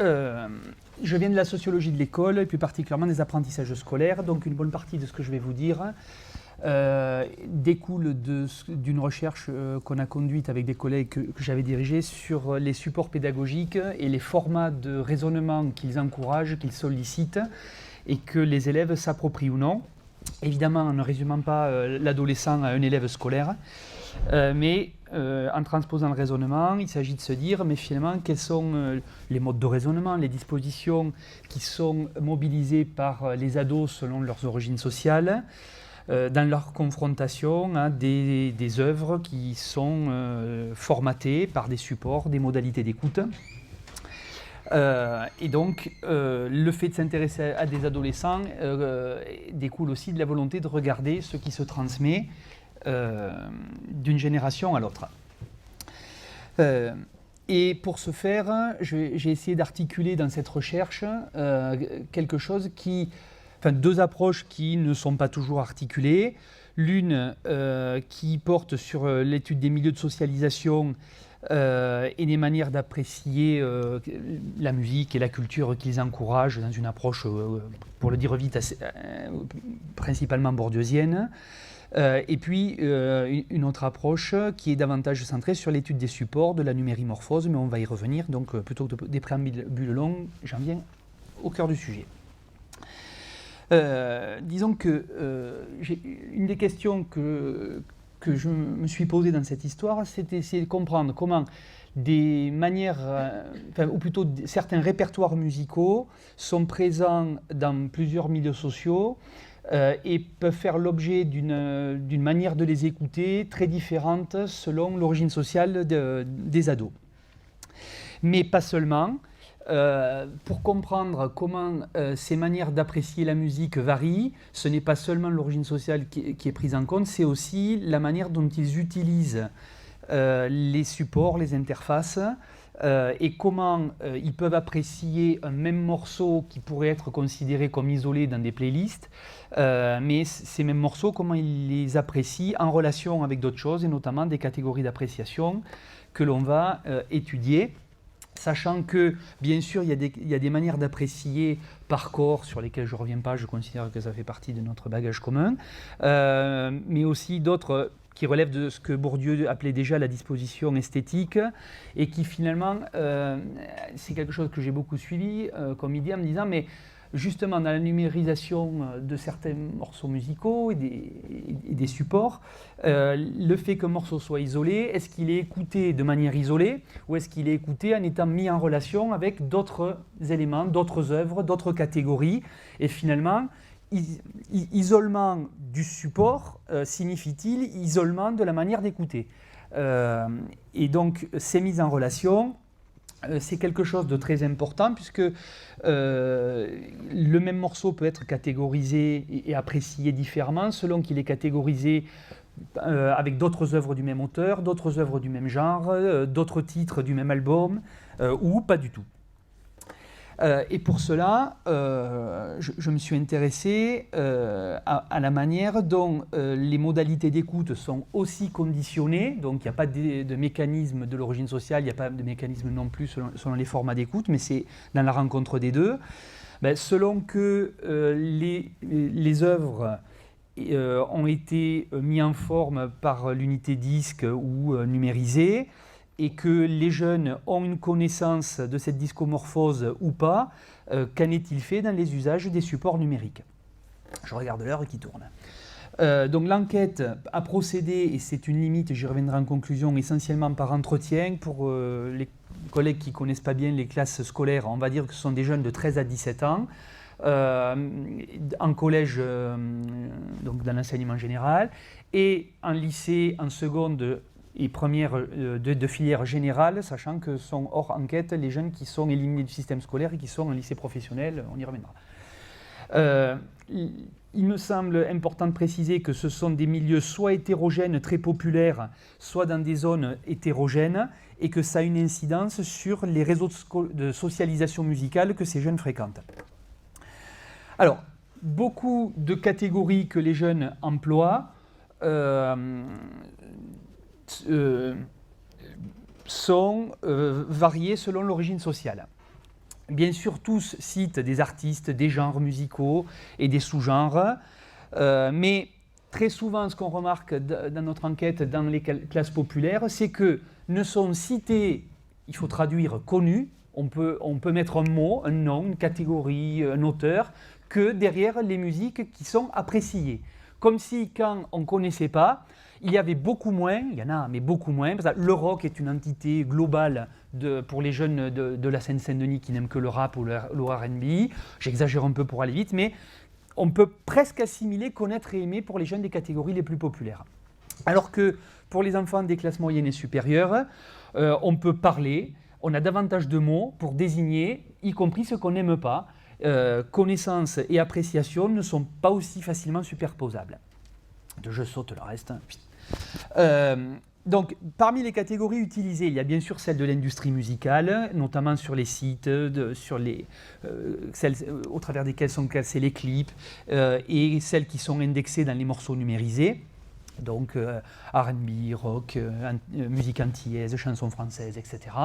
Euh, je viens de la sociologie de l'école, et plus particulièrement des apprentissages scolaires, donc une bonne partie de ce que je vais vous dire découle d'une recherche qu'on a conduite avec des collègues que j'avais dirigés sur les supports pédagogiques et les formats de raisonnement qu'ils encouragent, qu'ils sollicitent, et que les élèves s'approprient ou non. Évidemment, en ne résumant pas l'adolescent à un élève scolaire, mais en transposant le raisonnement, il s'agit de se dire, mais finalement, quels sont les modes de raisonnement, les dispositions qui sont mobilisées par les ados selon leurs origines sociales, dans leur confrontation à des œuvres qui sont formatées par des supports, des modalités d'écoute. Et donc, le fait de s'intéresser à des adolescents découle aussi de la volonté de regarder ce qui se transmet d'une génération à l'autre. Et pour ce faire, j'ai essayé d'articuler dans cette recherche quelque chose deux approches qui ne sont pas toujours articulées. L'une qui porte sur l'étude des milieux de socialisation et des manières d'apprécier la musique et la culture qu'ils encouragent dans une approche, pour le dire vite, principalement bourdieusienne. Et puis une autre approche qui est davantage centrée sur l'étude des supports, de la numérimorphose, mais on va y revenir. Donc plutôt que des préambules longs, j'en viens au cœur du sujet. Disons que une des questions que je me suis posée dans cette histoire, c'est essayer de comprendre comment des manières, ou plutôt certains répertoires musicaux sont présents dans plusieurs milieux sociaux et peuvent faire l'objet d'une manière de les écouter très différente selon l'origine sociale des ados. Mais pas seulement. Pour comprendre comment ces manières d'apprécier la musique varient, ce n'est pas seulement l'origine sociale qui est prise en compte, c'est aussi la manière dont ils utilisent les supports, les interfaces, et comment ils peuvent apprécier un même morceau qui pourrait être considéré comme isolé dans des playlists, mais ces mêmes morceaux, comment ils les apprécient en relation avec d'autres choses, et notamment des catégories d'appréciation que l'on va étudier. Sachant que, bien sûr, il y a des manières d'apprécier par corps sur lesquelles je ne reviens pas, je considère que ça fait partie de notre bagage commun, mais aussi d'autres qui relèvent de ce que Bourdieu appelait déjà la disposition esthétique, et qui finalement, c'est quelque chose que j'ai beaucoup suivi comme idée en me disant, mais justement dans la numérisation de certains morceaux musicaux et des supports, le fait qu'un morceau soit isolé, est-ce qu'il est écouté de manière isolée ou est-ce qu'il est écouté en étant mis en relation avec d'autres éléments, d'autres œuvres, d'autres catégories? Et finalement, isolement du support signifie-t-il isolement de la manière d'écouter? Et donc, ces mises en relation, c'est quelque chose de très important puisque le même morceau peut être catégorisé et apprécié différemment selon qu'il est catégorisé avec d'autres œuvres du même auteur, d'autres œuvres du même genre, d'autres titres du même album ou pas du tout. Et pour cela, je me suis intéressé à la manière dont les modalités d'écoute sont aussi conditionnées. Donc il n'y a pas de mécanisme de l'origine sociale, il n'y a pas de mécanisme non plus selon les formats d'écoute, mais c'est dans la rencontre des deux. Selon que les œuvres ont été mises en forme par l'unité disque ou numérisée, et que les jeunes ont une connaissance de cette discomorphose ou pas, qu'en est-il fait dans les usages des supports numériques? Je regarde l'heure qui tourne. Donc l'enquête a procédé, et c'est une limite, j'y reviendrai en conclusion, essentiellement par entretien. Pour les collègues qui ne connaissent pas bien les classes scolaires, on va dire que ce sont des jeunes de 13 à 17 ans, en collège, donc dans l'enseignement général, et en lycée, en seconde et première de filière générale, sachant que sont hors enquête les jeunes qui sont éliminés du système scolaire et qui sont en lycée professionnel, on y reviendra. Il me semble important de préciser que ce sont des milieux soit hétérogènes, très populaires, soit dans des zones hétérogènes, et que ça a une incidence sur les réseaux de socialisation musicale que ces jeunes fréquentent. Alors, beaucoup de catégories que les jeunes emploient sont variées selon l'origine sociale. bien sûr, tous citent des artistes, des genres musicaux et des sous-genres, mais très souvent, ce qu'on remarque dans notre enquête dans les classes populaires, c'est que ne sont cités, il faut traduire, connus, on peut mettre un mot, un nom, une catégorie, un auteur, que derrière les musiques qui sont appréciées. Comme si quand on ne connaissait pas, il y avait beaucoup moins, il y en a, mais beaucoup moins, parce que le rock est une entité globale pour les jeunes de la Seine-Saint-Denis qui n'aiment que le rap ou le R&B. J'exagère un peu pour aller vite, mais on peut presque assimiler, connaître et aimer pour les jeunes des catégories les plus populaires. Alors que pour les enfants des classes moyennes et supérieures, on peut parler, on a davantage de mots pour désigner, y compris ce qu'on n'aime pas. Connaissance et appréciation ne sont pas aussi facilement superposables. Je saute le reste. Donc, parmi les catégories utilisées, il y a bien sûr celle de l'industrie musicale, notamment sur les sites, celles au travers desquelles sont classés les clips, et celles qui sont indexées dans les morceaux numérisés, donc R&B, rock, musique antillaise, chansons françaises, etc.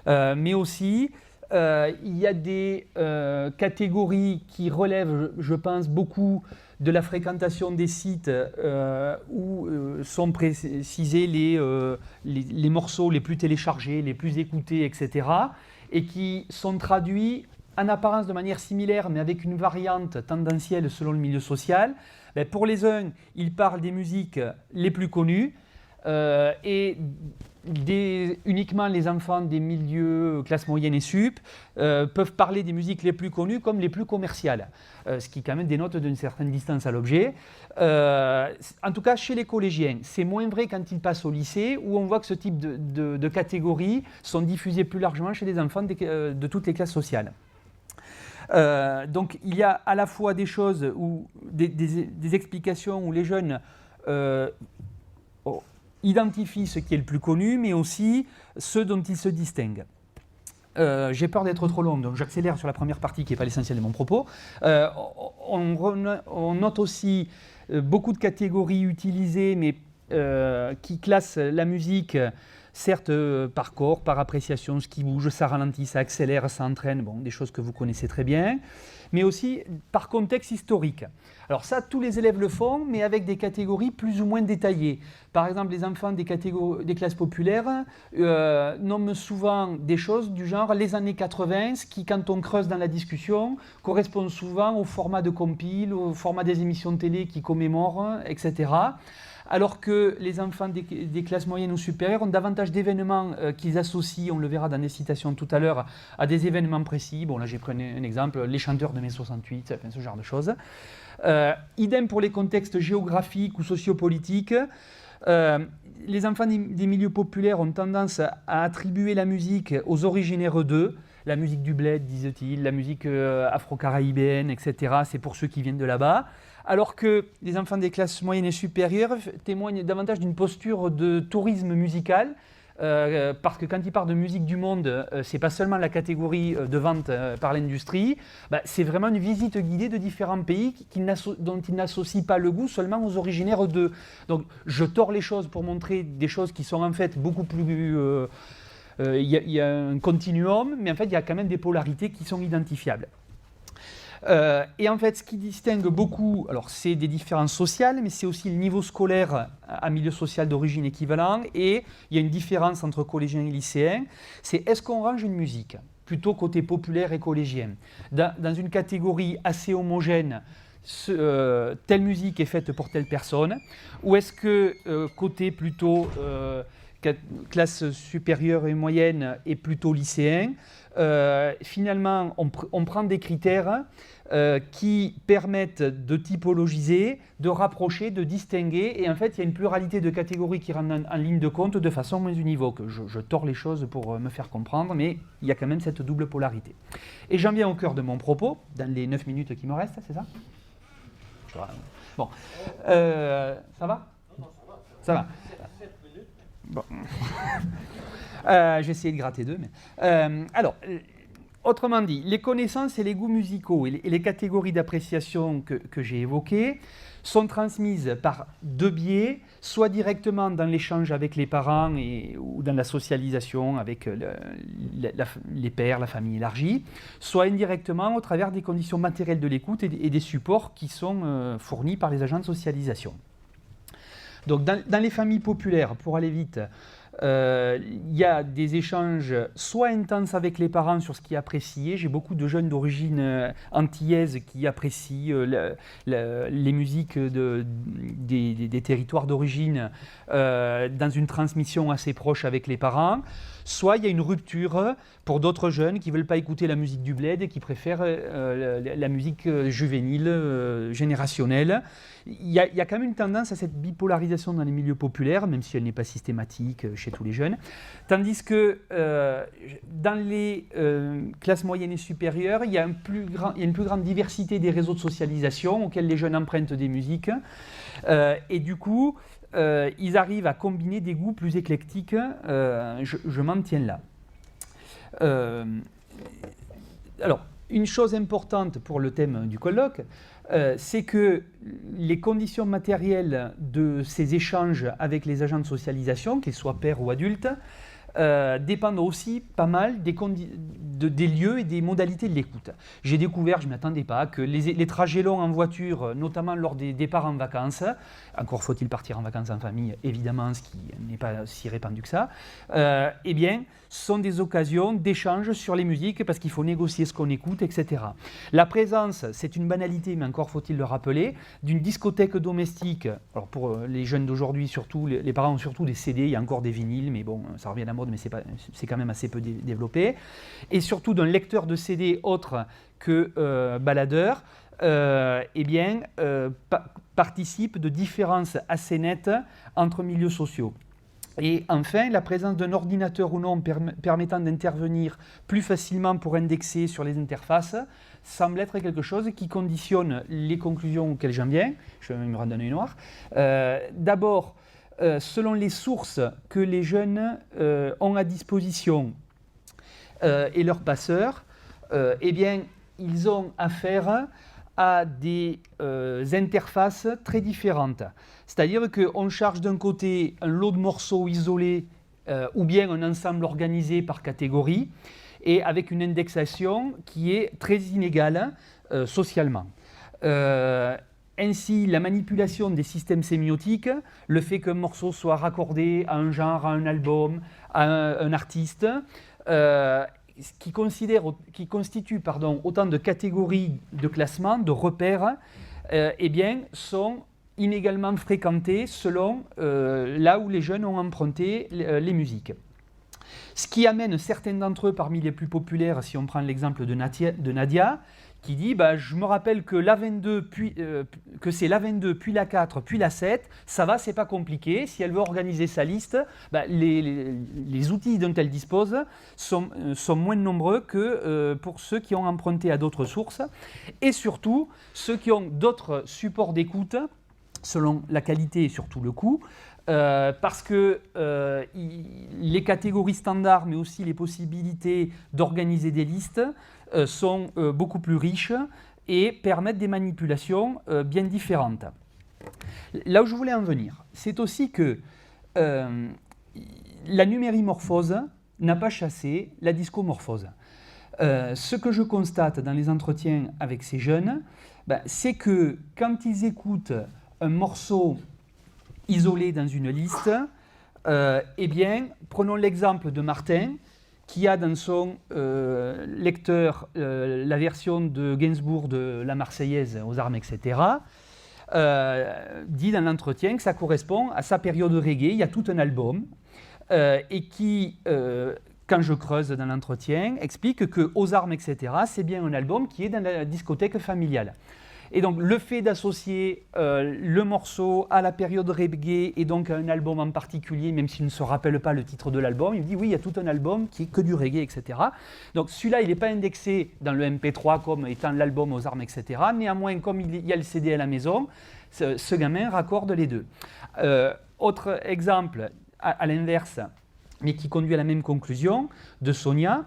Mais aussi, il y a des catégories qui relèvent, je pense, beaucoup de la fréquentation des sites où sont précisés les morceaux les plus téléchargés, les plus écoutés, etc. et qui sont traduits en apparence de manière similaire, mais avec une variante tendancielle selon le milieu social. Pour les uns, ils parlent des musiques les plus connues et uniquement les enfants des milieux classe moyenne et sup peuvent parler des musiques les plus connues comme les plus commerciales, ce qui quand même dénote d'une certaine distance à l'objet. En tout cas, chez les collégiens, c'est moins vrai quand ils passent au lycée, où on voit que ce type de catégories sont diffusées plus largement chez les enfants de toutes les classes sociales. Donc il y a à la fois des choses, des explications où les jeunes identifient ce qui est le plus connu, mais aussi ceux dont ils se distinguent. J'ai peur d'être trop long, donc j'accélère sur la première partie qui n'est pas l'essentiel de mon propos. On note aussi beaucoup de catégories utilisées, mais qui classent la musique, certes par corps, par appréciation, ce qui bouge, ça ralentit, ça accélère, ça entraîne, bon, des choses que vous connaissez très bien, mais aussi par contexte historique. Alors ça, tous les élèves le font, mais avec des catégories plus ou moins détaillées. Par exemple, les enfants des classes populaires nomment souvent des choses du genre les années 80, ce qui, quand on creuse dans la discussion, correspond souvent au format de compile, au format des émissions de télé qui commémorent, etc. Alors que les enfants des classes moyennes ou supérieures ont davantage d'événements qu'ils associent, on le verra dans des citations tout à l'heure, à des événements précis. Bon, là j'ai pris un exemple, les chanteurs de mai 68, enfin, ce genre de choses. Idem pour les contextes géographiques ou sociopolitiques. Les enfants des milieux populaires ont tendance à attribuer la musique aux originaires d'eux. La musique du bled, disent-ils, la musique afro-caribéenne, etc. C'est pour ceux qui viennent de là-bas. Alors que les enfants des classes moyennes et supérieures témoignent davantage d'une posture de tourisme musical, parce que quand ils parlent de musique du monde, ce n'est pas seulement la catégorie de vente par l'industrie, c'est vraiment une visite guidée de différents pays dont ils n'associent pas le goût seulement aux originaires d'eux. Donc je tords les choses pour montrer des choses qui sont en fait beaucoup plus... Il y a un continuum, mais en fait il y a quand même des polarités qui sont identifiables. Et en fait, ce qui distingue beaucoup, alors c'est des différences sociales, mais c'est aussi le niveau scolaire à milieu social d'origine équivalent, et il y a une différence entre collégiens et lycéens, c'est est-ce qu'on range une musique, plutôt côté populaire et collégien, dans une catégorie assez homogène, telle musique est faite pour telle personne, ou est-ce que côté plutôt classe supérieure et moyenne et plutôt lycéen, finalement on prend des critères qui permettent de typologiser, de rapprocher, de distinguer, et en fait il y a une pluralité de catégories qui rentrent en ligne de compte de façon moins univoque. Je tords les choses pour me faire comprendre, mais il y a quand même cette double polarité. Et j'en viens au cœur de mon propos, dans les 9 minutes qui me restent, c'est ça ? Bon. Ça va ? Ça va. Bon. J'ai essayé de gratter deux, mais... alors, Autrement dit, les connaissances et les goûts musicaux et les catégories d'appréciation que j'ai évoquées sont transmises par deux biais, soit directement dans l'échange avec les parents ou dans la socialisation avec les pairs, la famille élargie, soit indirectement au travers des conditions matérielles de l'écoute et des supports qui sont fournis par les agents de socialisation. Donc dans les familles populaires, pour aller vite, il y a des échanges soit intenses avec les parents sur ce qui est apprécié. J'ai beaucoup de jeunes d'origine antillaise qui apprécient les musiques des territoires d'origine dans une transmission assez proche avec les parents. Soit il y a une rupture pour d'autres jeunes qui ne veulent pas écouter la musique du bled et qui préfèrent la musique juvénile, générationnelle. Il y a quand même une tendance à cette bipolarisation dans les milieux populaires, même si elle n'est pas systématique chez tous les jeunes. Tandis que dans les classes moyennes et supérieures, il y a une plus grande diversité des réseaux de socialisation auxquels les jeunes empruntent des musiques. Et du coup, ils arrivent à combiner des goûts plus éclectiques, je m'en tiens là. Alors, une chose importante pour le thème du colloque, c'est que les conditions matérielles de ces échanges avec les agents de socialisation, qu'ils soient pairs ou adultes, dépendent aussi pas mal des lieux et des modalités de l'écoute. J'ai découvert, je ne m'attendais pas, que les trajets longs en voiture, notamment lors des départs en vacances, encore faut-il partir en vacances en famille, évidemment, ce qui n'est pas si répandu que ça, eh bien, sont des occasions d'échange sur les musiques parce qu'il faut négocier ce qu'on écoute, etc. La présence, c'est une banalité, mais encore faut-il le rappeler, d'une discothèque domestique. Alors pour les jeunes d'aujourd'hui, surtout, les parents ont surtout des CD, il y a encore des vinyles, mais bon, ça revient à la mode, mais c'est quand même assez peu développé. Et surtout d'un lecteur de CD autre que baladeur, participe de différences assez nettes entre milieux sociaux. Et enfin, la présence d'un ordinateur ou non permettant d'intervenir plus facilement pour indexer sur les interfaces semble être quelque chose qui conditionne les conclusions auxquelles j'en viens. Je vais me rendre un œil noir. D'abord, selon les sources que les jeunes ont à disposition et leurs passeurs, ils ont affaire à des interfaces très différentes. C'est-à-dire qu'on charge d'un côté un lot de morceaux isolés ou bien un ensemble organisé par catégorie et avec une indexation qui est très inégale socialement. Ainsi, la manipulation des systèmes sémiotiques, le fait qu'un morceau soit raccordé à un genre, à un album, à un artiste, qui constituent autant de catégories de classement, de repères, sont inégalement fréquentés selon là où les jeunes ont emprunté les musiques. Ce qui amène certains d'entre eux, parmi les plus populaires, si on prend l'exemple de Nadia, qui dit je me rappelle que que c'est la 22, puis la 4, puis la 7, ça va, c'est pas compliqué. Si elle veut organiser sa liste, les outils dont elle dispose sont moins nombreux que pour ceux qui ont emprunté à d'autres sources, et surtout ceux qui ont d'autres supports d'écoute, selon la qualité et surtout le coût, parce que les catégories standards, mais aussi les possibilités d'organiser des listes, sont beaucoup plus riches et permettent des manipulations bien différentes. Là où je voulais en venir, c'est aussi que la numérimorphose n'a pas chassé la discomorphose. Ce que je constate dans les entretiens avec ces jeunes, c'est que quand ils écoutent un morceau isolé dans une liste, prenons l'exemple de Martin, qui a dans son lecteur la version de Gainsbourg de la Marseillaise aux armes, etc., dit dans l'entretien que ça correspond à sa période reggae. Il y a tout un album et qui, quand je creuse dans l'entretien, explique que aux armes, etc., c'est bien un album qui est dans la discothèque familiale. Et donc le fait d'associer le morceau à la période reggae et donc à un album en particulier, même s'il ne se rappelle pas le titre de l'album, il me dit oui, il y a tout un album qui est que du reggae, etc. Donc celui-là, il n'est pas indexé dans le MP3 comme étant l'album aux armes, etc. Néanmoins, comme il y a le CD à la maison, ce gamin raccorde les deux. Autre exemple, à l'inverse, mais qui conduit à la même conclusion, de Sonia,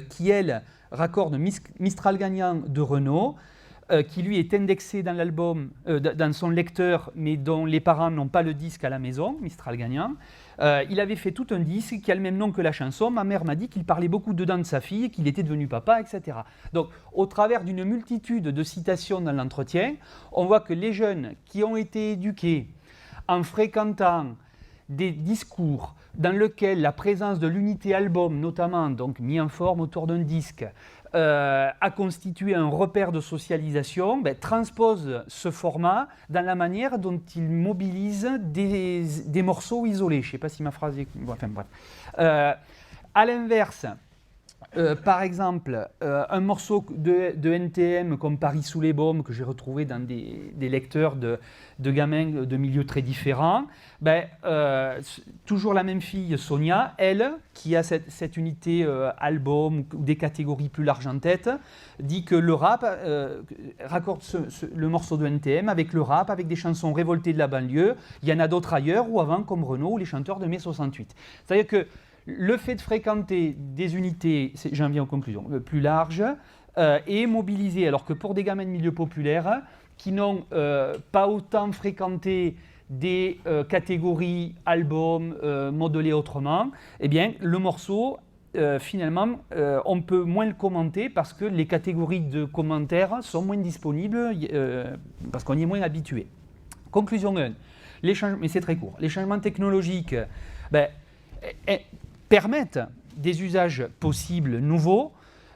qui elle raccorde Mistral gagnant de Renault, qui lui est indexé dans l'album, dans son lecteur, mais dont les parents n'ont pas le disque à la maison, Mistral gagnant. Il avait fait tout un disque qui a le même nom que la chanson. Ma mère m'a dit qu'il parlait beaucoup dedans de sa fille, qu'il était devenu papa, etc. Donc, au travers d'une multitude de citations dans l'entretien, on voit que les jeunes qui ont été éduqués en fréquentant des discours dans lesquels la présence de l'unité album, notamment donc mis en forme autour d'un disque, a constitué un repère de socialisation, transpose ce format dans la manière dont il mobilise des morceaux isolés. Je ne sais pas si ma phrase est... Enfin, bref. À l'inverse, par exemple, un morceau de NTM comme Paris sous les bombes que j'ai retrouvé dans des lecteurs de gamins de milieux très différents, toujours la même fille, Sonia, elle, qui a cette unité album ou des catégories plus larges en tête, dit que le rap raccorde le morceau de NTM avec le rap, avec des chansons révoltées de la banlieue. Il y en a d'autres ailleurs ou avant, comme Renaud ou les chanteurs de mai 68. C'est-à-dire que le fait de fréquenter des unités, j'en viens aux conclusions, plus larges, et mobilisé, alors que pour des gamins de milieu populaire, qui n'ont pas autant fréquenté des catégories albums modelés autrement, eh bien, le morceau, finalement, on peut moins le commenter parce que les catégories de commentaires sont moins disponibles, parce qu'on y est moins habitué. Conclusion 1, mais c'est très court. Les changements technologiques permettent des usages possibles nouveaux,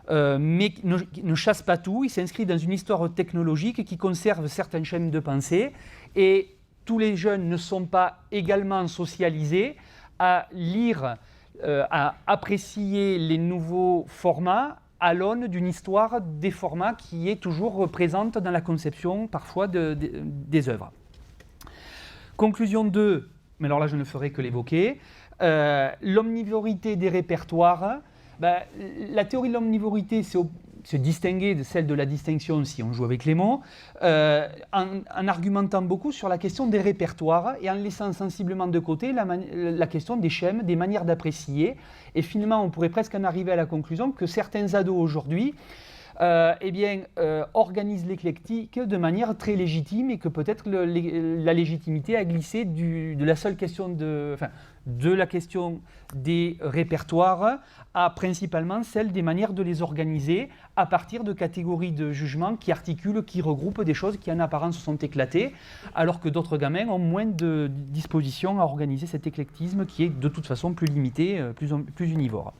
mais ne chassent pas tout. Ils s'inscrivent dans une histoire technologique qui conserve certaines chaînes de pensée, et tous les jeunes ne sont pas également socialisés à lire, à apprécier les nouveaux formats à l'aune d'une histoire des formats qui est toujours présente dans la conception parfois des œuvres. Conclusion 2, mais alors là je ne ferai que l'évoquer, l'omnivorité des répertoires. La théorie de l'omnivorité, c'est se distinguer de celle de la distinction, si on joue avec les mots, en argumentant beaucoup sur la question des répertoires et en laissant sensiblement de côté la question des schèmes, des manières d'apprécier. Et finalement, on pourrait presque en arriver à la conclusion que certains ados aujourd'hui organisent l'éclectique de manière très légitime, et que peut-être la légitimité a glissé de la seule question de la question des répertoires à principalement celle des manières de les organiser à partir de catégories de jugement qui articulent, qui regroupent des choses qui en apparence sont éclatées, alors que d'autres gamins ont moins de disposition à organiser cet éclectisme qui est de toute façon plus limité, plus univore.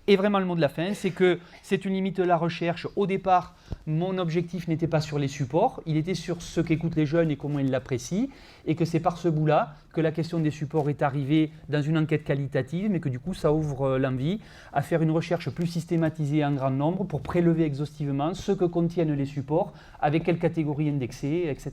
Et vraiment, le mot de la fin, c'est que c'est une limite de la recherche. Au départ, mon objectif n'était pas sur les supports, il était sur ce qu'écoutent les jeunes et comment ils l'apprécient, et que c'est par ce bout-là que la question des supports est arrivée dans une enquête qualitative, mais que du coup, ça ouvre l'envie à faire une recherche plus systématisée en grand nombre pour prélever exhaustivement ce que contiennent les supports, avec quelle catégorie indexée, etc.